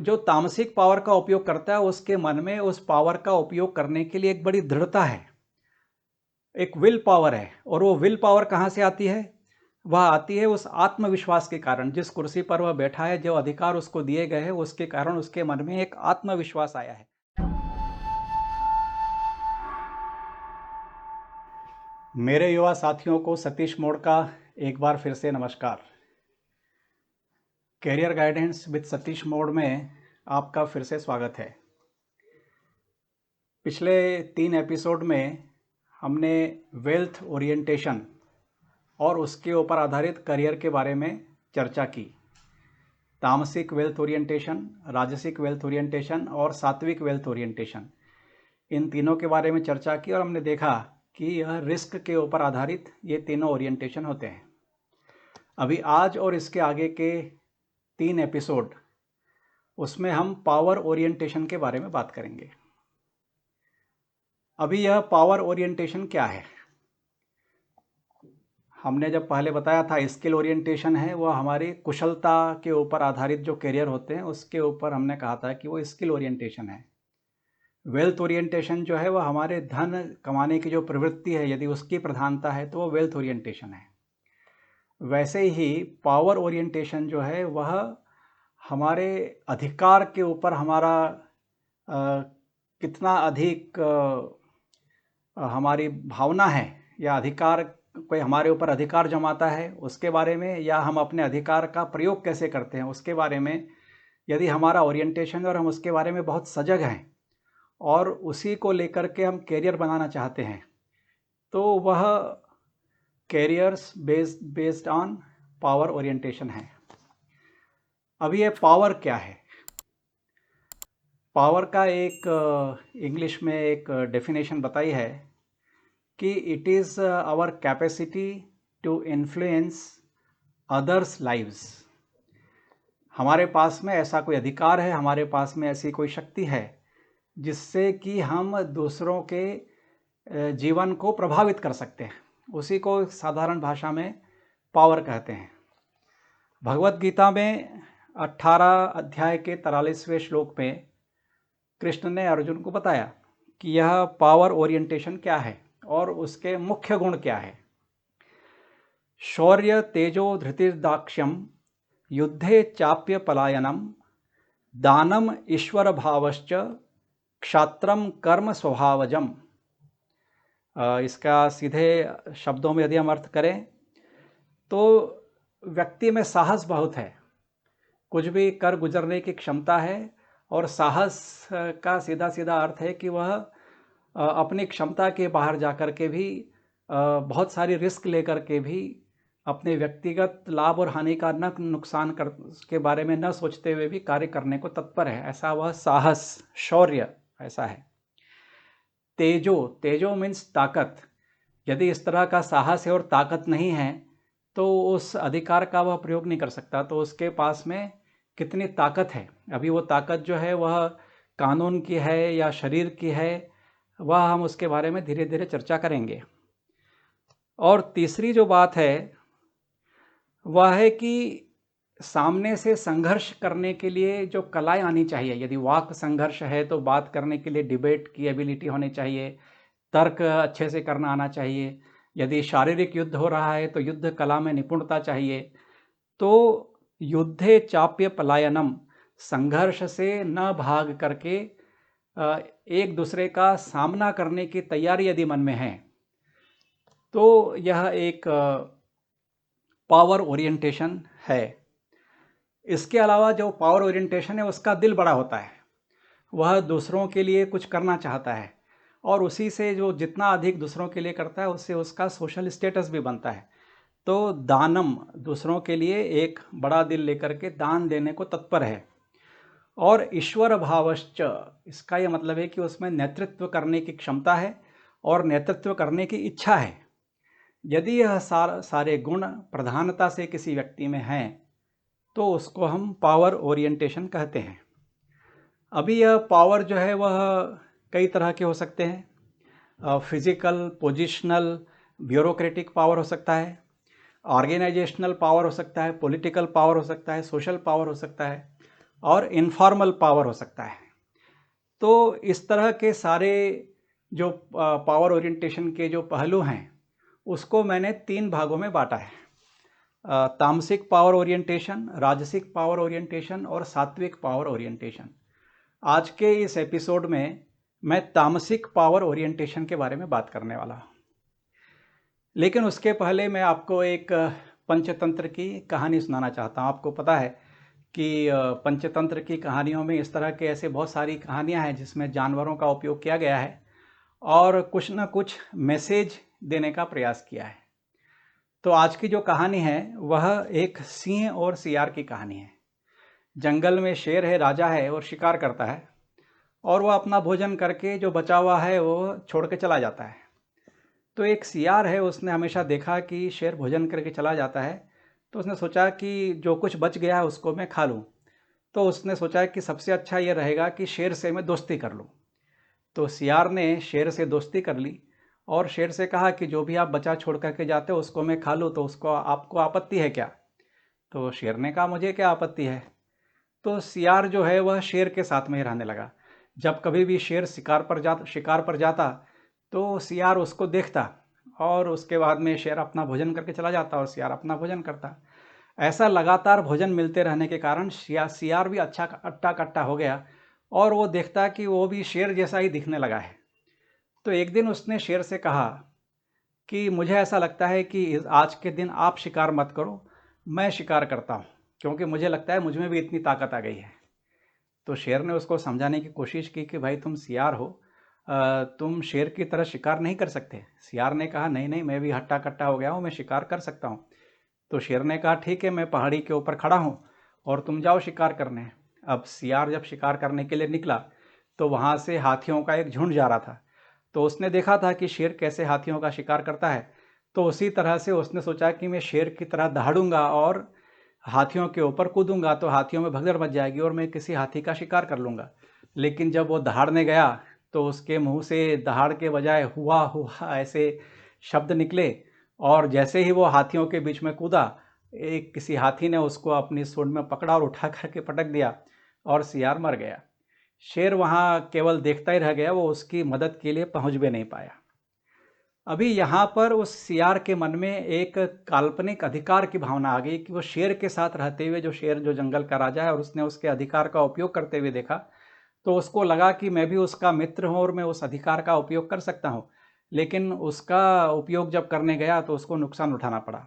जो तामसिक पावर का उपयोग करता है उसके मन में उस पावर का उपयोग करने के लिए एक बड़ी दृढ़ता है, एक विल पावर है। और वो विल पावर कहाँ से आती है? वह आती है उस आत्मविश्वास के कारण। जिस कुर्सी पर वह बैठा है, जो अधिकार उसको दिए गए हैं, उसके कारण उसके मन में एक आत्मविश्वास आया है। मेरे युवा साथियों को सतीश मोड़ का एक बार फिर से नमस्कार। कैरियर गाइडेंस विद सतीश मोड़ में आपका फिर से स्वागत है। पिछले 3 एपिसोड में हमने वेल्थ ओरिएंटेशन और उसके ऊपर आधारित करियर के बारे में चर्चा की। तामसिक वेल्थ ओरिएंटेशन, राजसिक वेल्थ ओरिएंटेशन और सात्विक वेल्थ ओरिएंटेशन, इन तीनों के बारे में चर्चा की और हमने देखा कि यह रिस्क के ऊपर आधारित ये तीनों ओरिएंटेशन होते हैं। अभी आज और इसके आगे के 3 एपिसोड, उसमें हम पावर ओरिएंटेशन के बारे में बात करेंगे। अभी यह पावर ओरिएंटेशन क्या है? हमने जब पहले बताया था स्किल ओरिएंटेशन है, वह हमारी कुशलता के ऊपर आधारित जो करियर होते हैं उसके ऊपर हमने कहा था कि वो स्किल ओरिएंटेशन है। वेल्थ ओरिएंटेशन जो है वह हमारे धन कमाने की जो प्रवृत्ति है, यदि उसकी प्रधानता है तो वो वेल्थ ओरिएंटेशन है। वैसे ही पावर ओरिएंटेशन जो है वह हमारे अधिकार के ऊपर हमारा कितना अधिक हमारी भावना है, या अधिकार, कोई हमारे ऊपर अधिकार जमाता है उसके बारे में, या हम अपने अधिकार का प्रयोग कैसे करते हैं उसके बारे में यदि हमारा ओरिएंटेशन और हम उसके बारे में बहुत सजग हैं और उसी को लेकर के हम कैरियर बनाना चाहते हैं, तो वह carriers based on power orientation है। अभी ये पावर क्या है? पावर का एक इंग्लिश में एक डेफिनेशन बताई है कि it is our capacity to influence others lives. हमारे पास में ऐसा कोई अधिकार है, हमारे पास में ऐसी कोई शक्ति है जिससे कि हम दूसरों के जीवन को प्रभावित कर सकते हैं। उसी को साधारण भाषा में पावर कहते हैं। भगवत गीता में 18 अध्याय के 43वें श्लोक में कृष्ण ने अर्जुन को बताया कि यह पावर ओरिएंटेशन क्या है और उसके मुख्य गुण क्या है। शौर्य तेजो धृतिर्दाक्ष्यम युद्धे चाप्य पलायनम दानम ईश्वर भावश्च क्षात्रम कर्म स्वभावजम। इसका सीधे शब्दों में यदि हम अर्थ करें तो व्यक्ति में साहस बहुत है, कुछ भी कर गुजरने की क्षमता है। और साहस का सीधा सीधा अर्थ है कि वह अपनी क्षमता के बाहर जाकर के भी बहुत सारी रिस्क लेकर के भी अपने व्यक्तिगत लाभ और हानि का न नुकसान कर के बारे में न सोचते हुए भी कार्य करने को तत्पर है, ऐसा वह साहस, शौर्य ऐसा है। तेजो मीन्स ताकत। यदि इस तरह का साहस है और ताकत नहीं है तो उस अधिकार का वह प्रयोग नहीं कर सकता। तो उसके पास में कितनी ताकत है, अभी वो ताकत जो है वह कानून की है या शरीर की है, वह हम उसके बारे में धीरे धीरे चर्चा करेंगे। और तीसरी जो बात है वह है कि सामने से संघर्ष करने के लिए जो कलाएं आनी चाहिए। यदि वाक संघर्ष है तो बात करने के लिए डिबेट की एबिलिटी होनी चाहिए, तर्क अच्छे से करना आना चाहिए। यदि शारीरिक युद्ध हो रहा है तो युद्ध कला में निपुणता चाहिए। तो युद्धे चाप्य पलायनम, संघर्ष से न भाग करके एक दूसरे का सामना करने की तैयारी यदि मन में है तो यह एक पावर ओरिएंटेशन है। इसके अलावा जो पावर ओरिएंटेशन है उसका दिल बड़ा होता है, वह दूसरों के लिए कुछ करना चाहता है और उसी से जो जितना अधिक दूसरों के लिए करता है उससे उसका सोशल स्टेटस भी बनता है। तो दानम, दूसरों के लिए एक बड़ा दिल लेकर के दान देने को तत्पर है। और ईश्वर भावश्च, इसका यह मतलब है कि उसमें नेतृत्व करने की क्षमता है और नेतृत्व करने की इच्छा है। यदि यह सारे गुण प्रधानता से किसी व्यक्ति में हैं तो उसको हम पावर ओरिएंटेशन कहते हैं। अभी यह पावर जो है वह कई तरह के हो सकते हैं। फिजिकल, पोजिशनल, ब्यूरोक्रेटिक पावर हो सकता है, ऑर्गेनाइजेशनल पावर हो सकता है, पॉलिटिकल पावर हो सकता है, सोशल पावर हो सकता है। और इनफॉर्मल पावर हो सकता है। तो इस तरह के सारे जो पावर ओरिएंटेशन के जो पहलू हैं उसको मैंने 3 भागों में बांटा है। तामसिक पावर ओरिएंटेशन, राजसिक पावर ओरिएंटेशन और सात्विक पावर ओरिएंटेशन। आज के इस एपिसोड में मैं तामसिक पावर ओरिएंटेशन के बारे में बात करने वाला हूँ। लेकिन उसके पहले मैं आपको एक पंचतंत्र की कहानी सुनाना चाहता हूँ। आपको पता है कि पंचतंत्र की कहानियों में इस तरह के ऐसे बहुत सारी कहानियाँ हैं जिसमें जानवरों का उपयोग किया गया है और कुछ ना कुछ मैसेज देने का प्रयास किया है। तो आज की जो कहानी है वह एक सिंह और सियार की कहानी है। जंगल में शेर है, राजा है और शिकार करता है और वह अपना भोजन करके जो बचा हुआ है वो छोड़ के चला जाता है। तो एक सियार है, उसने हमेशा देखा कि शेर भोजन करके चला जाता है, तो उसने सोचा कि जो कुछ बच गया है उसको मैं खा लूँ। तो उसने सोचा कि सबसे अच्छा ये रहेगा कि शेर से मैं दोस्ती कर लूँ। तो सियार ने शेर से दोस्ती कर ली और शेर से कहा कि जो भी आप बचा छोड़ करके जाते हो उसको मैं खा लूँ, तो उसको आपको आपत्ति है क्या? तो शेर ने कहा मुझे क्या आपत्ति है। तो सियार जो है वह शेर के साथ में ही रहने लगा। जब कभी भी शेर शिकार पर जाता तो सियार उसको देखता और उसके बाद में शेर अपना भोजन करके चला जाता और सियार अपना भोजन करता। ऐसा लगातार भोजन मिलते रहने के कारण सियार भी अच्छा अट्टा कट्टा हो गया और वो देखता कि वो भी शेर जैसा ही दिखने लगा है। तो एक दिन उसने शेर से कहा कि मुझे ऐसा लगता है कि आज के दिन आप शिकार मत करो, मैं शिकार करता हूँ, क्योंकि मुझे लगता है मुझ में भी इतनी ताकत आ गई है। तो शेर ने उसको समझाने की कोशिश की कि भाई तुम सियार हो, तुम शेर की तरह शिकार नहीं कर सकते। सियार ने कहा नहीं नहीं, मैं भी हट्टा कट्टा हो गया हूँ, मैं शिकार कर सकता हूँ। तो शेर ने कहा ठीक है, मैं पहाड़ी के ऊपर खड़ा हूँ और तुम जाओ शिकार करने। अब सियार जब शिकार करने के लिए निकला तो वहाँ से हाथियों का एक झुंड जा रहा था। तो उसने देखा था कि शेर कैसे हाथियों का शिकार करता है, तो उसी तरह से उसने सोचा कि मैं शेर की तरह दहाड़ूंगा और हाथियों के ऊपर कूदूंगा तो हाथियों में भगदड़ मच जाएगी और मैं किसी हाथी का शिकार कर लूँगा। लेकिन जब वो दहाड़ने गया तो उसके मुंह से दहाड़ के बजाय हुआ हुआ ऐसे शब्द निकले और जैसे ही वो हाथियों के बीच में कूदा, एक किसी हाथी ने उसको अपनी सूंड में पकड़ा और उठा करके पटक दिया और सियार मर गया। शेर वहाँ केवल देखता ही रह गया, वो उसकी मदद के लिए पहुँच भी नहीं पाया। अभी यहाँ पर उस सियार के मन में एक काल्पनिक अधिकार की भावना आ गई कि वो शेर के साथ रहते हुए, जो शेर जो जंगल का राजा है और उसने उसके अधिकार का उपयोग करते हुए देखा, तो उसको लगा कि मैं भी उसका मित्र हूँ और मैं उस अधिकार का उपयोग कर सकता हूँ। लेकिन उसका उपयोग जब करने गया तो उसको नुकसान उठाना पड़ा।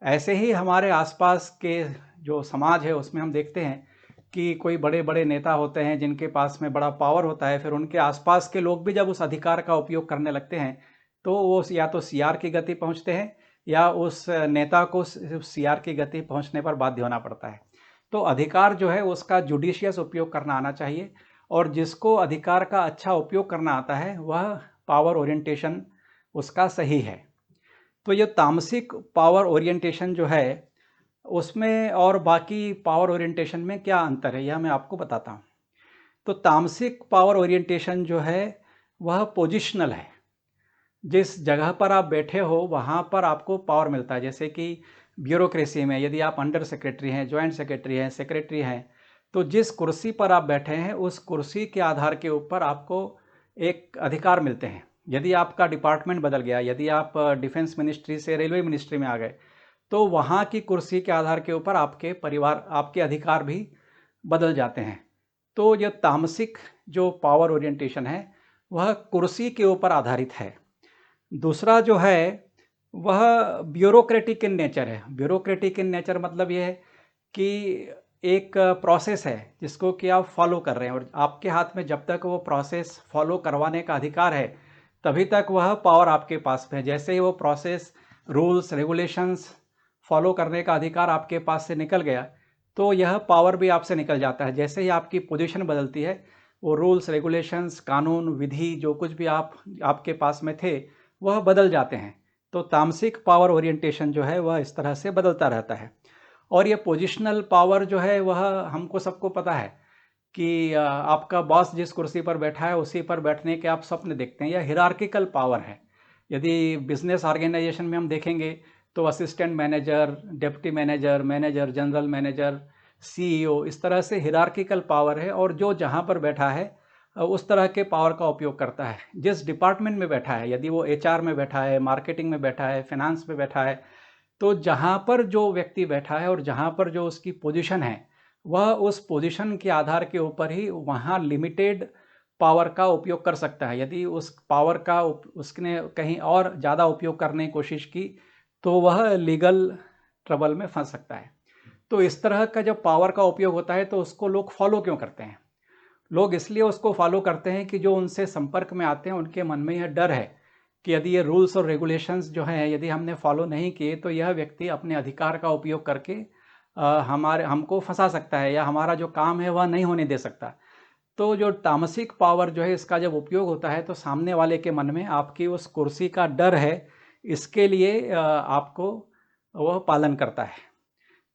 ऐसे ही हमारे आसपास के जो समाज है उसमें हम देखते हैं कि कोई बड़े बड़े नेता होते हैं जिनके पास में बड़ा पावर होता है, फिर उनके आसपास के लोग भी जब उस अधिकार का उपयोग करने लगते हैं तो वो या तो सियार की गति पहुंचते हैं या उस नेता को सियार की गति पहुंचने पर बाध्य होना पड़ता है। तो अधिकार जो है उसका जुडिशियस उपयोग करना आना चाहिए और जिसको अधिकार का अच्छा उपयोग करना आता है वह पावर ओरिएंटेशन उसका सही है। तो ये तामसिक पावर ओरिएंटेशन जो है उसमें और बाकी पावर ओरिएंटेशन में क्या अंतर है, यह मैं आपको बताता हूँ। तो तामसिक पावर ओरिएंटेशन जो है वह पोजिशनल है। जिस जगह पर आप बैठे हो वहाँ पर आपको पावर मिलता है। जैसे कि ब्यूरोक्रेसी में यदि आप अंडर सेक्रेटरी हैं, जॉइंट सेक्रेटरी हैं, सेक्रेटरी हैं, तो जिस कुर्सी पर आप बैठे हैं उस कुर्सी के आधार के ऊपर आपको एक अधिकार मिलते हैं। यदि आपका डिपार्टमेंट बदल गया, यदि आप डिफेंस मिनिस्ट्री से रेलवे मिनिस्ट्री में आ गए, तो वहाँ की कुर्सी के आधार के ऊपर आपके अधिकार भी बदल जाते हैं। तो यह तामसिक जो पावर ओरिएंटेशन है वह कुर्सी के ऊपर आधारित है। दूसरा जो है वह ब्यूरोक्रेटिक इन नेचर है। ब्यूरोक्रेटिक इन नेचर मतलब ये है कि एक प्रोसेस है जिसको कि आप फॉलो कर रहे हैं और आपके हाथ में जब तक वो प्रोसेस फॉलो करवाने का अधिकार है तभी तक वह पावर आपके पास में है। जैसे ही वो प्रोसेस, रूल्स, रेगुलेशंस फॉलो करने का अधिकार आपके पास से निकल गया तो यह पावर भी आपसे निकल जाता है। जैसे ही आपकी पोजीशन बदलती है वो रूल्स, रेगुलेशंस, कानून, विधि जो कुछ भी आपके पास में थे वह बदल जाते हैं। तो तामसिक पावर ओरिएंटेशन जो है वह इस तरह से बदलता रहता है। और ये पोजिशनल पावर जो है वह हमको सबको पता है कि आपका बॉस जिस कुर्सी पर बैठा है उसी पर बैठने के आप स्वप्न देखते हैं। यह हिरार्किकल पावर है। यदि बिजनेस ऑर्गेनाइजेशन में हम देखेंगे तो assistant manager, deputy manager, manager, general manager, CEO, इस तरह से हिरार्किकल पावर है और जो जहाँ पर बैठा है उस तरह के पावर का उपयोग करता है। जिस डिपार्टमेंट में बैठा है, यदि वो एचआर में बैठा है, मार्केटिंग में बैठा है, फाइनेंस में बैठा है, तो जहाँ पर जो व्यक्ति बैठा है और जहाँ पर जो उसकी पोजीशन है, वह उस पोजीशन के आधार के ऊपर ही वहाँ लिमिटेड पावर का उपयोग कर सकता है। यदि उस पावर का उसने कहीं और ज़्यादा उपयोग करने की कोशिश की, तो वह लीगल ट्रबल में फंस सकता है। तो इस तरह का जब पावर का उपयोग होता है तो उसको लोग फॉलो क्यों करते हैं? लोग इसलिए उसको फॉलो करते हैं कि जो उनसे संपर्क में आते हैं उनके मन में यह डर है कि यदि ये रूल्स और रेगुलेशंस जो हैं यदि हमने फॉलो नहीं किए तो यह व्यक्ति अपने अधिकार का उपयोग करके हमको फंसा सकता है या हमारा जो काम है वह नहीं होने दे सकता। तो जो तामसिक पावर जो है इसका जब उपयोग होता है तो सामने वाले के मन में आपकी उस कुर्सी का डर है, इसके लिए आपको वह पालन करता है।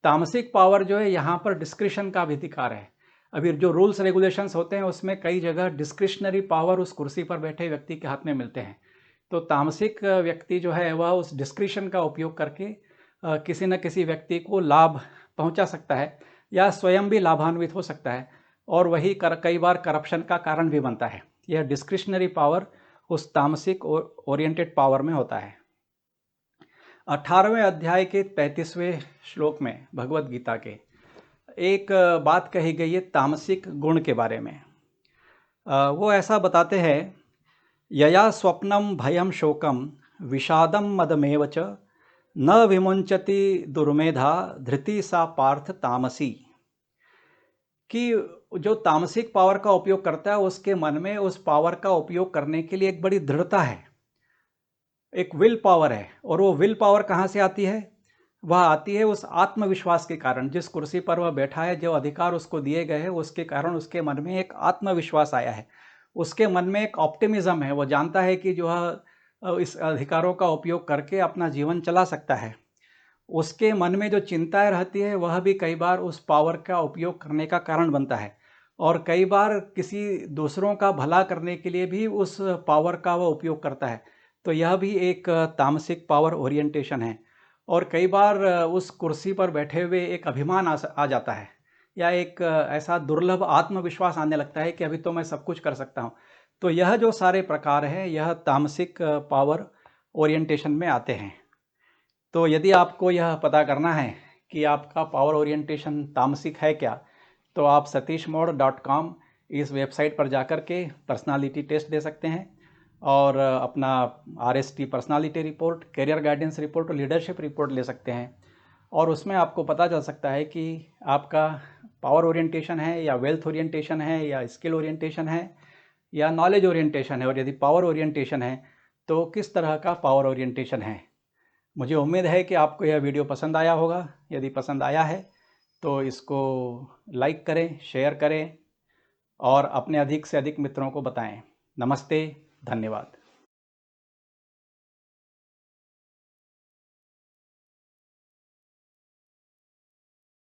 तामसिक पावर जो है यहाँ पर डिस्क्रिशन का भी अधिकार है। अभी जो रूल्स रेगुलेशंस होते हैं उसमें कई जगह डिस्क्रिशनरी पावर उस कुर्सी पर बैठे व्यक्ति के हाथ में मिलते हैं। तो तामसिक व्यक्ति जो है वह उस डिस्क्रिशन का उपयोग करके किसी न किसी व्यक्ति को लाभ पहुंचा सकता है या स्वयं भी लाभान्वित हो सकता है और वही कई बार करप्शन का कारण भी बनता है। यह डिस्क्रिशनरी पावर उस तामसिक ओरिएंटेड पावर में होता है। 18वें अध्याय के 35वें श्लोक में भगवत गीता के एक बात कही गई है तामसिक गुण के बारे में। वो ऐसा बताते हैं, यया स्वप्नम भयम शोकम विषादम मदमेव च न विमुंचति दुर्मेधा धृति सा पार्थ तामसी। कि जो तामसिक पावर का उपयोग करता है उसके मन में उस पावर का उपयोग करने के लिए एक बड़ी दृढ़ता है, एक विल पावर है। और वो विल पावर कहाँ से आती है? वह आती है उस आत्मविश्वास के कारण। जिस कुर्सी पर वह बैठा है, जो अधिकार उसको दिए गए हैं, उसके कारण उसके मन में एक आत्मविश्वास आया है, उसके मन में एक ऑप्टिमिज्म है। वो जानता है कि जो है इस अधिकारों का उपयोग करके अपना जीवन चला सकता है। उसके मन में जो चिंताएं रहती है वह भी कई बार उस पावर का उपयोग करने का कारण बनता है और कई बार किसी दूसरों का भला करने के लिए भी उस पावर का वह उपयोग करता है। तो यह भी एक तामसिक पावर ओरिएंटेशन है। और कई बार उस कुर्सी पर बैठे हुए एक अभिमान आ जाता है या एक ऐसा दुर्लभ आत्मविश्वास आने लगता है कि अभी तो मैं सब कुछ कर सकता हूँ। तो यह जो सारे प्रकार हैं यह तामसिक पावर ओरिएंटेशन में आते हैं। तो यदि आपको यह पता करना है कि आपका पावर ओरिएंटेशन तामसिक है क्या, तो आप satishmod.com इस वेबसाइट पर जाकर के पर्सनालिटी टेस्ट दे सकते हैं और अपना RST personality report, career guidance report और लीडरशिप रिपोर्ट ले सकते हैं। और उसमें आपको पता चल सकता है कि आपका पावर ओरिएंटेशन है या वेल्थ ओरिएंटेशन है या स्किल ओरिएंटेशन है या नॉलेज ओरिएंटेशन है। और यदि पावर ओरिएंटेशन है तो किस तरह का पावर ओरिएंटेशन है। मुझे उम्मीद है कि आपको यह वीडियो पसंद आया होगा। यदि पसंद आया है तो इसको लाइक करें, शेयर करें और अपने अधिक से अधिक मित्रों को बताएं। नमस्ते, धन्यवाद।